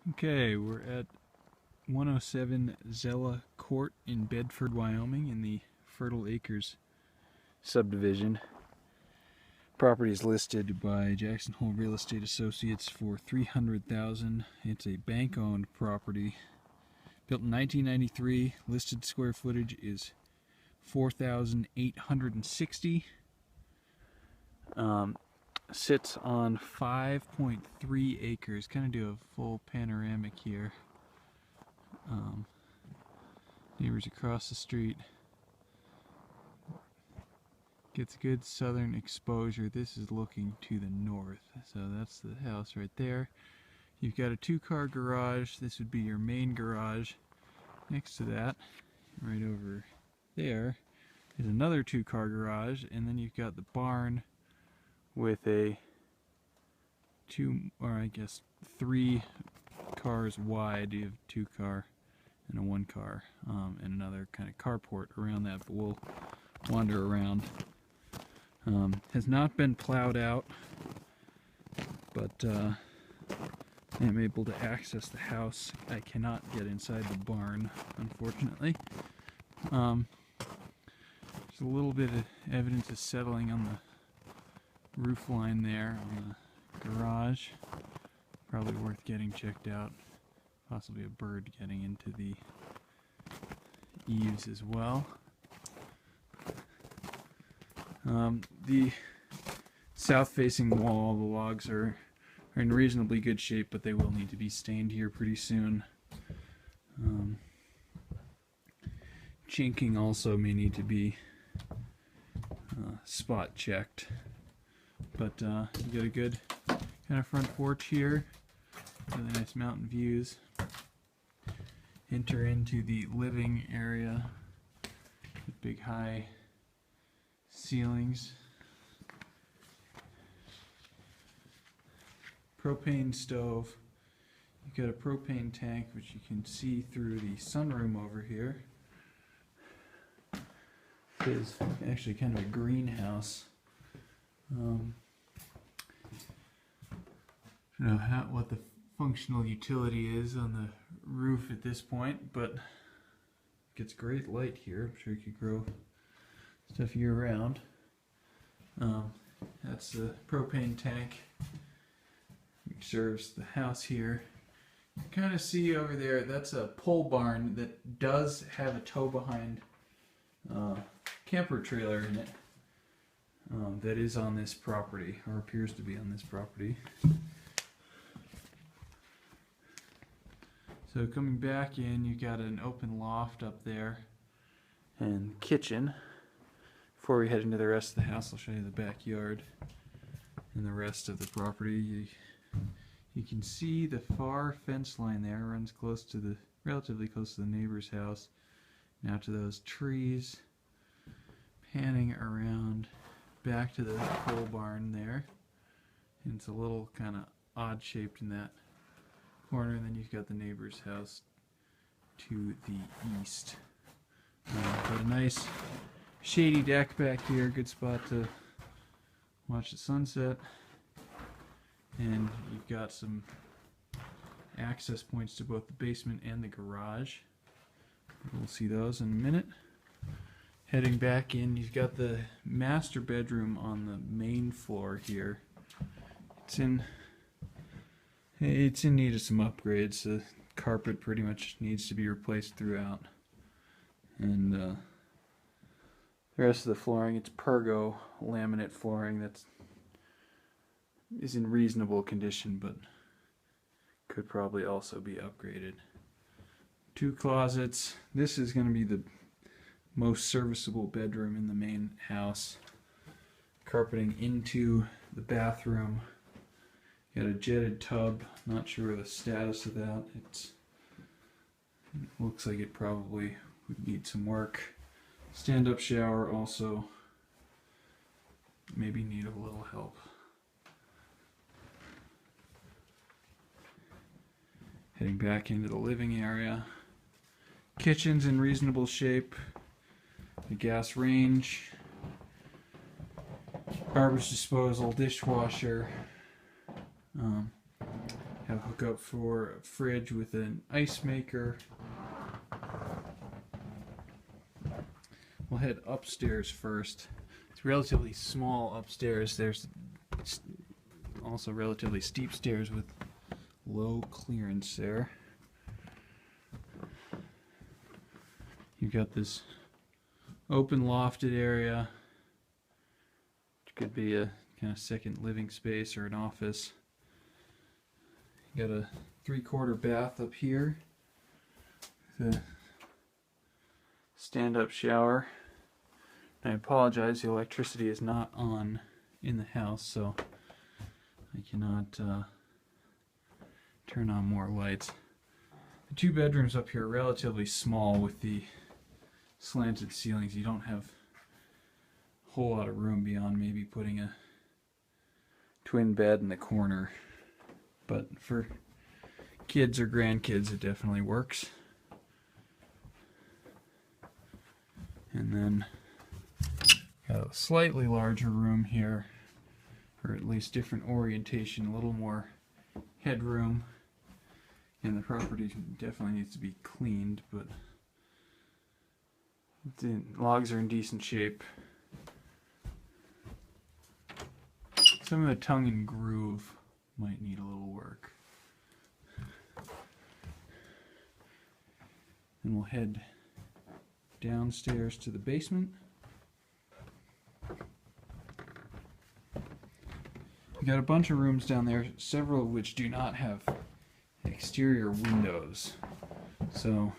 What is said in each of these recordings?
Okay, we're at 107 Zella Court in Bedford, Wyoming in the Fertile Acres subdivision. Property is listed by Jackson Hole Real Estate Associates for $300,000. It's a bank-owned property. Built in 1993. Listed square footage is 4,860. Sits on 5.3 acres. Kind of do a full panoramic here. Neighbors across the street. Gets good southern exposure. This is looking to the north, so that's the house right there. You've got a two-car garage. This would be your main garage. Next to that, right over there, is another two-car garage, and then you've got the barn with a three cars wide. You have a two-car and a one-car, and another kind of carport around that, but we'll wander around. Has not been plowed out, but I'm able to access the house. I cannot get inside the barn, unfortunately. There's a little bit of evidence of settling on the roof line there on the garage. Probably worth getting checked out. Possibly a bird getting into the eaves as well. The south-facing wall, the logs are in reasonably good shape, but they will need to be stained here pretty soon. Chinking also may need to be spot checked. But you got a good kind of front porch here. Really nice mountain views. Enter into the living area with big high ceilings. Propane stove. You've got a propane tank which you can see through the sunroom over here. It is actually kind of a greenhouse. I don't know what the functional utility is on the roof at this point, but gets great light here. I'm sure you could grow stuff year round. That's the propane tank which serves the house here. You kind of see over there, that's a pole barn that does have a tow behind camper trailer in it. That is on this property, or appears to be on this property. So coming back in, you got an open loft up there and kitchen. Before we head into the rest of the house, I'll show you the backyard and the rest of the property. You can see the far fence line there runs close to the, relatively close to the neighbor's house. Now to those trees, panning around back to the pole barn there. And it's a little kind of odd shaped in that corner, and then you've got the neighbor's house to the east. Got a nice shady deck back here, good spot to watch the sunset. And you've got some access points to both the basement and the garage. We'll see those in a minute. Heading back in, you've got the master bedroom on the main floor here. It's in need of some upgrades. The carpet pretty much needs to be replaced throughout. And the rest of the flooring, it's Pergo laminate flooring that is in reasonable condition, but could probably also be upgraded. Two closets. This is going to be the most serviceable bedroom in the main house. Carpeting into the bathroom. Got a jetted tub. Not sure the status of that. It looks like it probably would need some work. Stand-up shower also maybe need a little help. Heading back into the living area. Kitchen's in reasonable shape. The gas range. Garbage disposal, dishwasher. have a hookup for a fridge with an ice maker. We'll head upstairs first. It's relatively small upstairs. There's also relatively steep stairs with low clearance there. You've got this open lofted area, which could be a kind of second living space or an office. You got a 3/4 bath up here with a stand-up shower. I apologize, the electricity is not on in the house, so I cannot turn on more lights. The 2 bedrooms up here are relatively small with the slanted ceilings. You don't have a whole lot of room beyond maybe putting a twin bed in the corner. But for kids or grandkids, it definitely works. And then got a slightly larger room here, or at least different orientation, a little more headroom. And the property definitely needs to be cleaned, but the logs are in decent shape. Some of the tongue and groove might need a little work. And we'll head downstairs to the basement. We got a bunch of rooms down there, several of which do not have exterior windows. So,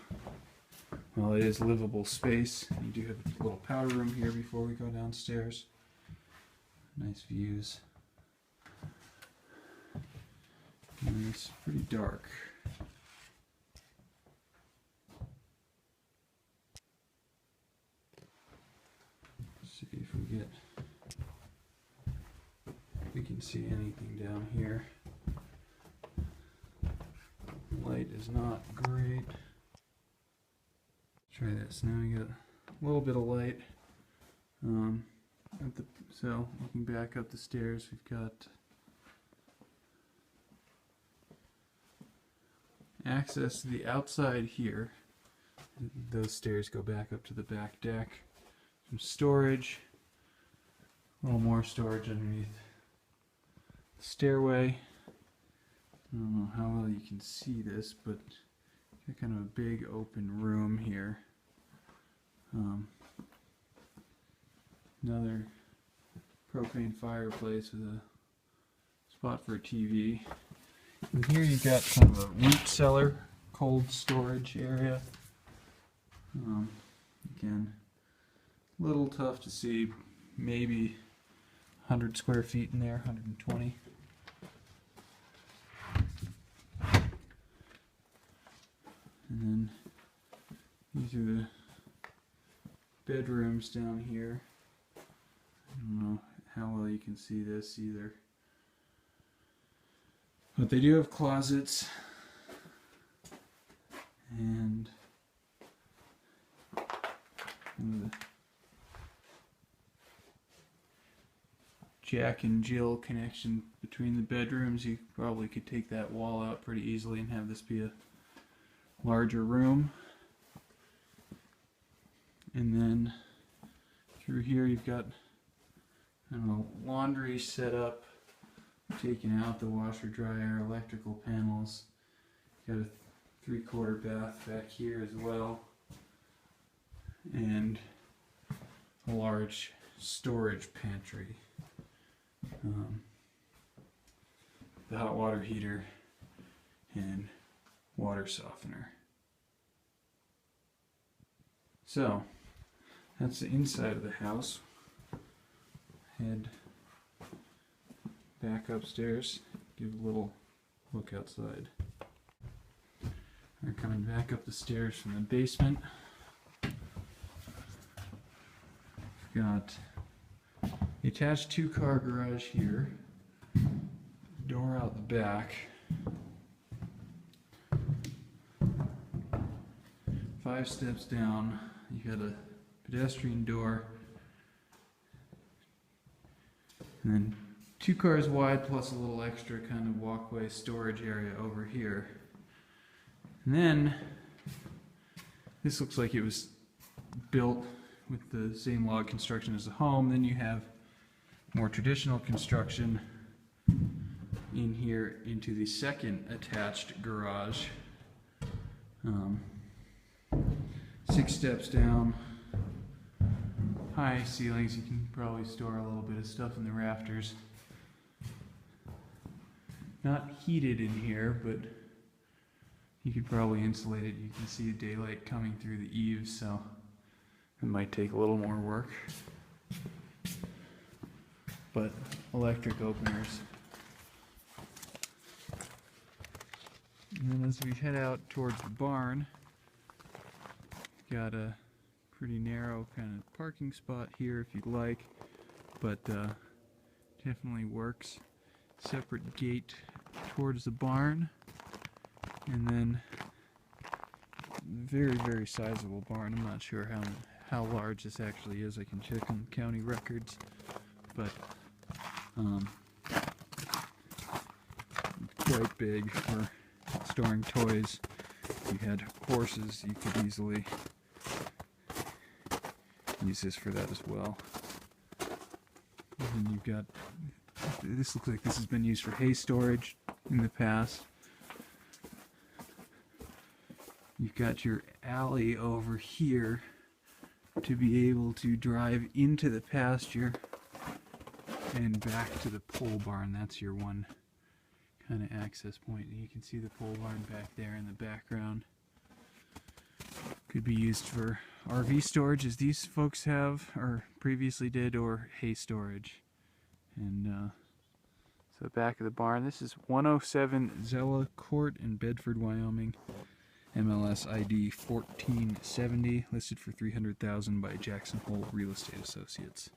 well, it is livable space. You do have a little powder room here before we go downstairs. Nice views. And it's pretty dark. Let's see if we can see anything down here. Light is not great. Try this. Now we got a little bit of light. So looking back up the stairs, we've got access to the outside here. Those stairs go back up to the back deck. Some storage. A little more storage underneath the stairway. I don't know how well you can see this, but got kind of a big open room here. Another propane fireplace with a spot for a TV. And here you've got kind of a root cellar, cold storage area. Again, a little tough to see, maybe 100 square feet in there, 120. And then these are the bedrooms down here. I don't know how well you can see this either. But they do have closets and the Jack and Jill connection between the bedrooms. You probably could take that wall out pretty easily and have this be a larger room. And then through here you've got, I don't know, laundry set up, taking out the washer dryer, electrical panels. Got a 3/4 bath back here as well, and a large storage pantry. The hot water heater and water softener. So that's the inside of the house. Head back upstairs, give a little look outside. We're coming back up the stairs from the basement. We've got the attached 2-car garage here, door out the back, 5 steps down, you got a pedestrian door, and then 2 cars wide plus a little extra kind of walkway storage area over here. And then this looks like it was built with the same log construction as the home. Then you have more traditional construction in here into the second attached garage. 6 steps down, high ceilings. You can probably store a little bit of stuff in the rafters. Not heated in here, but you could probably insulate it. You can see daylight coming through the eaves, so it might take a little more work. But electric openers. And then as we head out towards the barn, got a pretty narrow kind of parking spot here if you'd like, but definitely works. Separate gate towards the barn, and then very, very sizable barn. I'm not sure how large this actually is. I can check on county records, but quite big for storing toys. If you had horses, you could easily use this for that as well. And then you've got, this looks like this has been used for hay storage in the past. You've got your alley over here to be able to drive into the pasture and back to the pole barn. That's your one kind of access point. And you can see the pole barn back there in the background. Could be used for RV storage, as these folks have, or previously did, or hay storage. And so back of the barn, this is 107 Zella Court in Bedford, Wyoming. MLS ID 1470, listed for $300,000 by Jackson Hole Real Estate Associates.